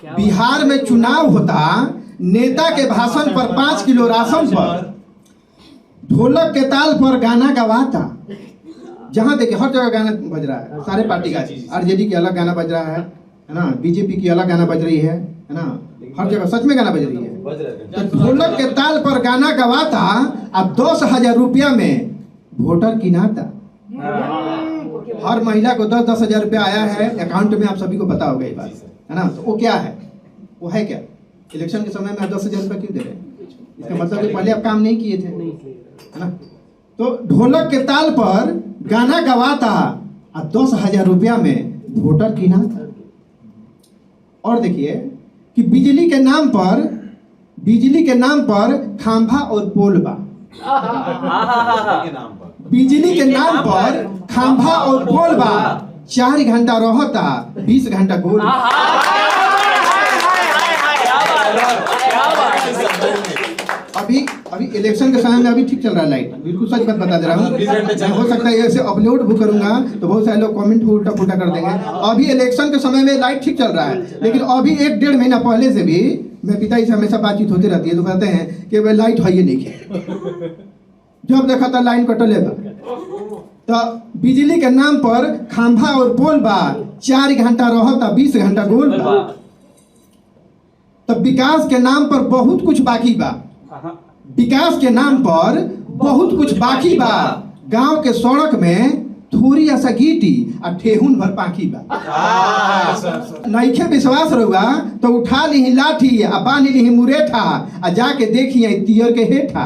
बिहार में चुनाव होता, नेता के भाषण पर 5 किलो राशन पर ढोलक के ताल पर गाना गवाता। जहां देखिए हर जगह गाना बज रहा है, सारे पार्टी का, आरजेडी की अलग गाना बज रहा है ना, बीजेपी की अलग गाना बज रही है ना, हर जगह सच में गाना बज रही है। तो ढोलक के ताल पर गाना गवाता, अब 10,000 रुपया में वोटर किनाता। हर महिला को 10,000 रुपया आया है अकाउंट में, आप सभी को पता होगा ये बात, है ना। तो वो क्या है, वो है क्या? इलेक्शन के समय में 10,000 रुपया क्यों दे रहे हैं? इसका मतलब कि पहले आप काम नहीं किए थे, है ना। तो ढोलक के ताल पर गाना गवाता और 10,000 रुपया में वोटर किनाता। और देखिए कि बिजली के नाम पर खंभा और पोल बा। बिजली के नाम पर खंभा और पोल बा, 4 घंटा रहता, 20 घंटा गोल। अभी इलेक्शन के समय में अभी ठीक चल रहा है लाइट, बिल्कुल सच बात बता दे रहा हूँ। हो सकता है ऐसे अपलोड भी करूंगा तो बहुत सारे लोग कमेंट उल्टा पुल्टा कर देंगे। अभी इलेक्शन के समय में लाइट ठीक चल रहा है, लेकिन अभी 1-1.5 महीना पहले से भी मैं पिताजी से हमेशा बातचीत होती रहती है, तो कहते हैं कि भाई लाइट है ये नहीं है, जब देखा था लाइन कटले बा। तो बिजली के नाम पर खंभा और पोल बा, 4 घंटा रहता, 20 घंटा गोल बा। तो विकास के नाम पर बहुत कुछ बाकी बा, विकास के नाम पर बहुत कुछ बाकी बा। गांव के सड़क में थोड़ी ऐसा गीटी और ठेहुन भर पाखी बा। नइखे विश्वास रहुआ तो उठा ली लाठी आ बांध ली मुरेठा आ जाके देखिए तियर के हेठा।